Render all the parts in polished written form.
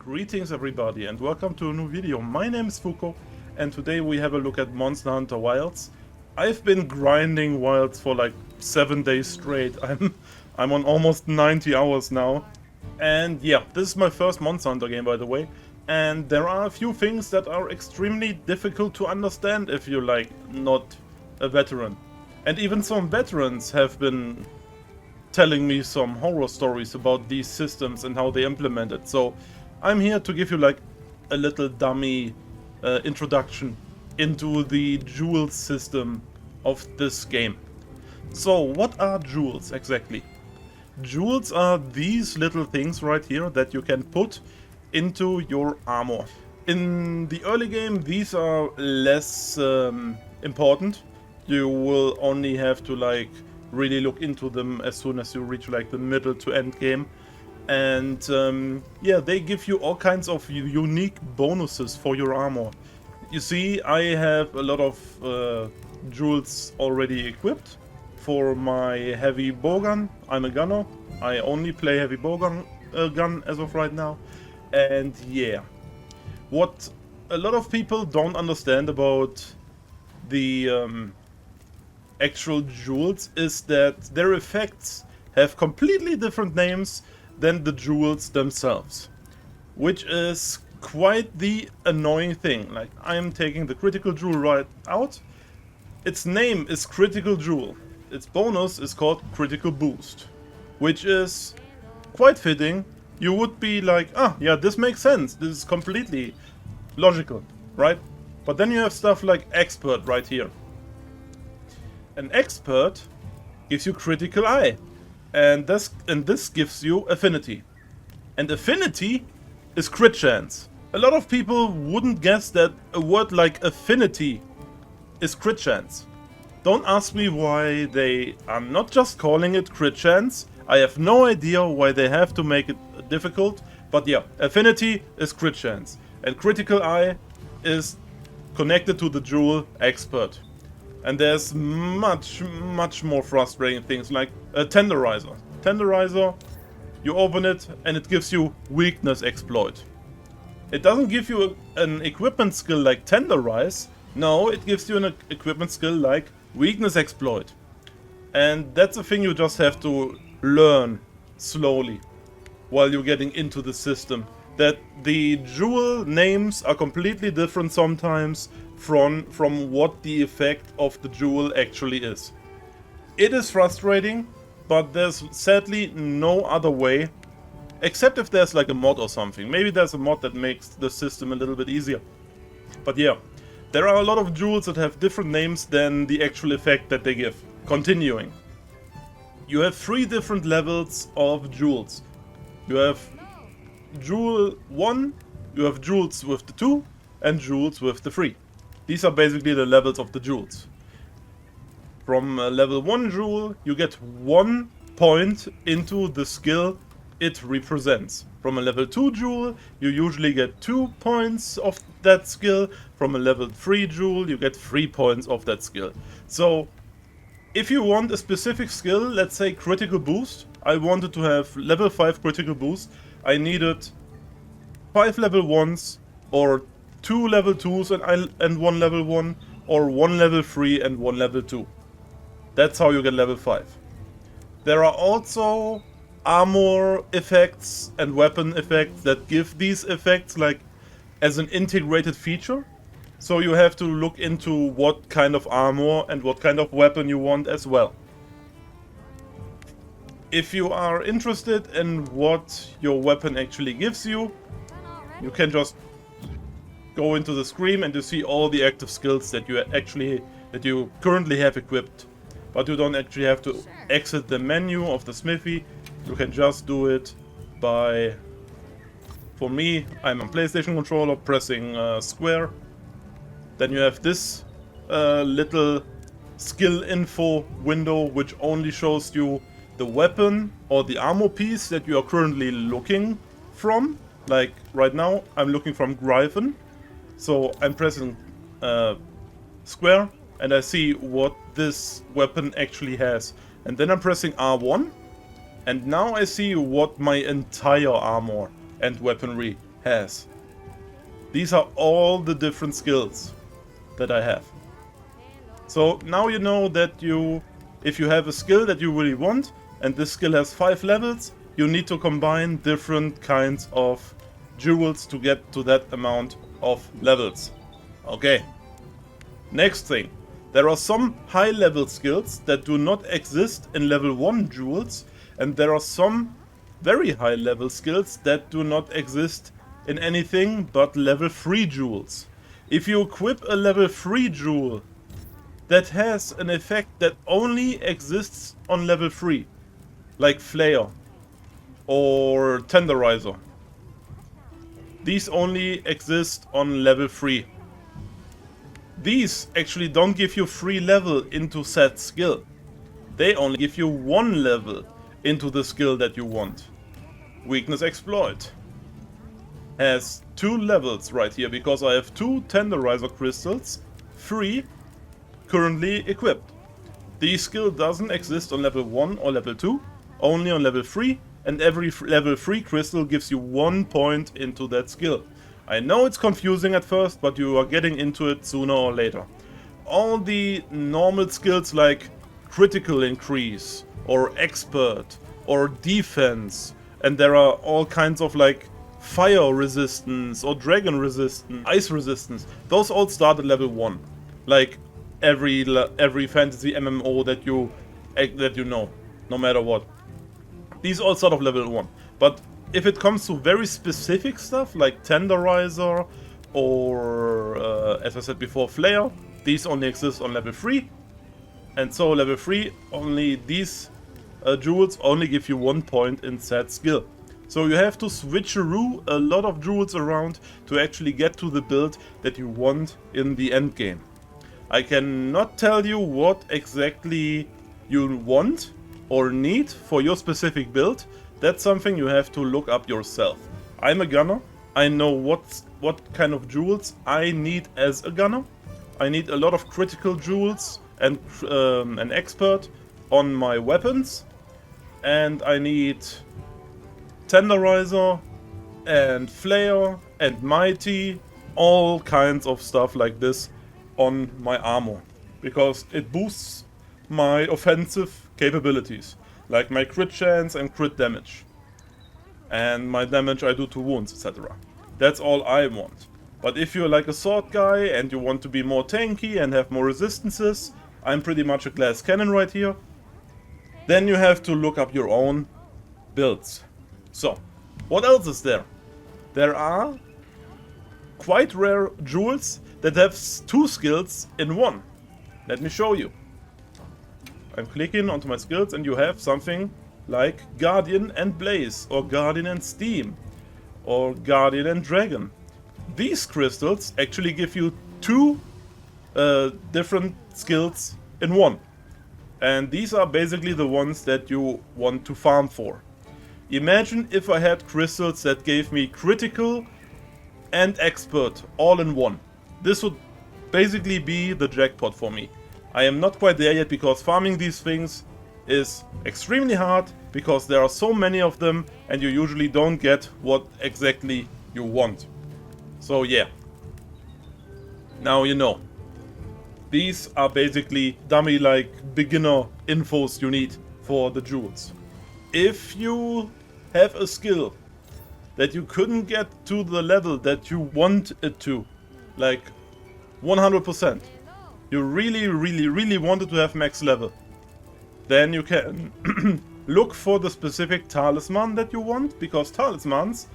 Greetings everybody and welcome to a new video. My name is Fuko and today we have a look at Monster Hunter Wilds. I've been grinding Wilds for like 7 days straight. I'm on almost 90 hours now. And yeah, this is my first Monster Hunter game, by the way. And there are a few things that are extremely difficult to understand if you're like not a veteran. And even some veterans have been telling me some horror stories about these systems and how they implement it. So I'm here to give you like a little dummy introduction into the jewels system of this game. So what are jewels exactly? Jewels are these little things right here that you can put into your armor. In the early game these are less important. You will only have to like really look into them as soon as you reach like the middle to end game. And yeah, they give you all kinds of unique bonuses for your armor. You see, I have a lot of jewels already equipped for my heavy bowgun. I'm a gunner. I only play heavy bowgun gun as of right now. And yeah, what a lot of people don't understand about the actual jewels is that their effects have completely different names than the jewels themselves, which is quite the annoying thing. Like, I am taking the critical jewel right out. Its name is critical jewel. Its bonus is called critical boost, which is quite fitting. You would be like, ah, yeah, this makes sense. This is completely logical, right? But then you have stuff like expert right here. An expert gives you critical eye, and this gives you affinity. And affinity is crit chance. A lot of people wouldn't guess that a word like affinity is crit chance. Don't ask me why they are not just calling it crit chance. I have no idea why they have to make it difficult, but yeah, affinity is crit chance, and critical eye is connected to the jewel expert. And there's much more frustrating things like a tenderizer. Tenderizer, you open it and it gives you weakness exploit. It doesn't give you an equipment skill like tenderize. No, it gives you an equipment skill like weakness exploit. And that's a thing you just have to learn slowly while you're getting into the system. That the jewel names are completely different sometimes from what the effect of the jewel actually is. It is frustrating, but there's sadly no other way, except if there's like a mod or something. Maybe there's a mod that makes the system a little bit easier. But yeah, there are a lot of jewels that have different names than the actual effect that they give. Continuing. You have 3 different levels of jewels. You have jewel 1, you have jewels with the 2, and jewels with the 3. These are basically the levels of the jewels. From level 1 jewel, you get 1 point into the skill it represents. From a level 2 jewel, you usually get 2 points of that skill. From a level 3 jewel, you get 3 points of that skill. So, if you want a specific skill, let's say critical boost, I wanted to have level 5 critical boost, I needed 5 level 1s, or 2 level 2s and 1 level 1, or 1 level 3 and 1 level 2. That's how you get level 5. There are also armor effects and weapon effects that give these effects like as an integrated feature. So you have to look into what kind of armor and what kind of weapon you want as well. If you are interested in what your weapon actually gives you, you can just go into the screen and you see all the active skills that you currently have equipped. But you don't actually have to exit the menu of the smithy. You can just do it by, for me, I'm on PlayStation controller, pressing square. Then you have this little skill info window, which only shows you the weapon or the armor piece that you are currently looking from. Like right now, I'm looking from Gryphon. So I'm pressing square and I see what this weapon actually has. And then I'm pressing R1 and now I see what my entire armor and weaponry has. These are all the different skills that I have. So now you know that if you have a skill that you really want, and this skill has 5 levels, you need to combine different kinds of jewels to get to that amount of levels. Okay. Next thing. There are some high level skills that do not exist in level 1 jewels, and there are some very high level skills that do not exist in anything but level 3 jewels. If you equip a level 3 jewel that has an effect that only exists on level 3, like Flare or Tenderizer, these only exist on level 3. These actually don't give you 3 level into said skill. They only give you 1 level into the skill that you want. Weakness Exploit has 2 levels right here, because I have 2 Tenderizer crystals, 3 currently equipped. The skill doesn't exist on level 1 or level 2, only on level 3, and every level 3 crystal gives you 1 point into that skill. I know it's confusing at first, but you are getting into it sooner or later. All the normal skills like critical increase, or expert, or defense, and there are all kinds of like fire resistance, or dragon resistance, ice resistance, those all start at level 1. Like every fantasy MMO that you know, no matter what. These all start off level 1. But if it comes to very specific stuff like Tenderizer or, as I said before, Flare, these only exist on level 3. And so level 3, only these jewels only give you 1 point in said skill. So you have to switcheroo a lot of jewels around to actually get to the build that you want in the end game. I cannot tell you what exactly you want or need for your specific build. That's something you have to look up yourself. I'm a gunner. I know what kind of jewels I need as a gunner. I need a lot of critical jewels and an expert on my weapons. And I need Tenderizer and Flare and Mighty, all kinds of stuff like this on my armor. Because it boosts my offensive capabilities, like my crit chance and crit damage. And my damage I do to wounds, etc. That's all I want. But if you're like a sword guy and you want to be more tanky and have more resistances, I'm pretty much a glass cannon right here, then you have to look up your own builds. So, what else is there? There are quite rare jewels that have 2 skills in 1. Let me show you. I'm clicking onto my skills and you have something like Guardian and Blaze, or Guardian and Steam, or Guardian and Dragon. These crystals actually give you 2 different skills in 1. And these are basically the ones that you want to farm for. Imagine if I had crystals that gave me critical and expert all in 1. This would basically be the jackpot for me. I am not quite there yet because farming these things is extremely hard because there are so many of them and you usually don't get what exactly you want. So yeah. Now you know. These are basically dummy-like beginner infos you need for the jewels. If you have a skill that you couldn't get to the level that you want it to, like 100%, you really wanted to have max level, then you can look for the specific talisman that you want, because talismans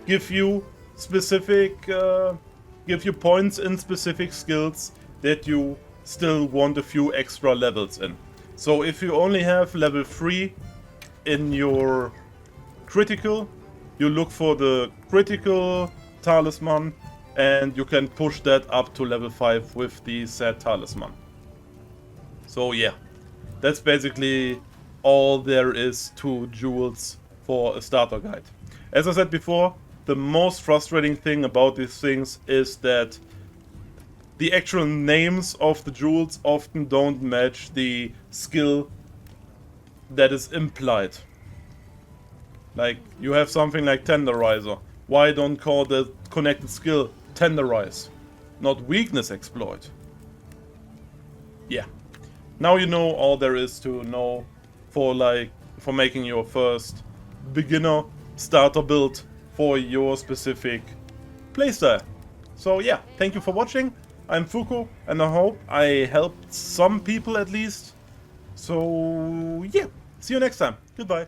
give you specific, give you points in specific skills that you still want a few extra levels in. So if you only have level 3 in your critical, you look for the critical talisman and you can push that up to level 5 with the said talisman. So yeah, that's basically all there is to jewels for a starter guide. As I said before, the most frustrating thing about these things is that the actual names of the jewels often don't match the skill that is implied. Like, you have something like Tenderizer, Why don't call the connected skill tenderize, not weakness exploit? Yeah. Now you know all there is to know for making your first beginner starter build for your specific playstyle. So yeah, thank you for watching. I'm Fuko, and I hope I helped some people at least. So yeah, see you next time. Goodbye.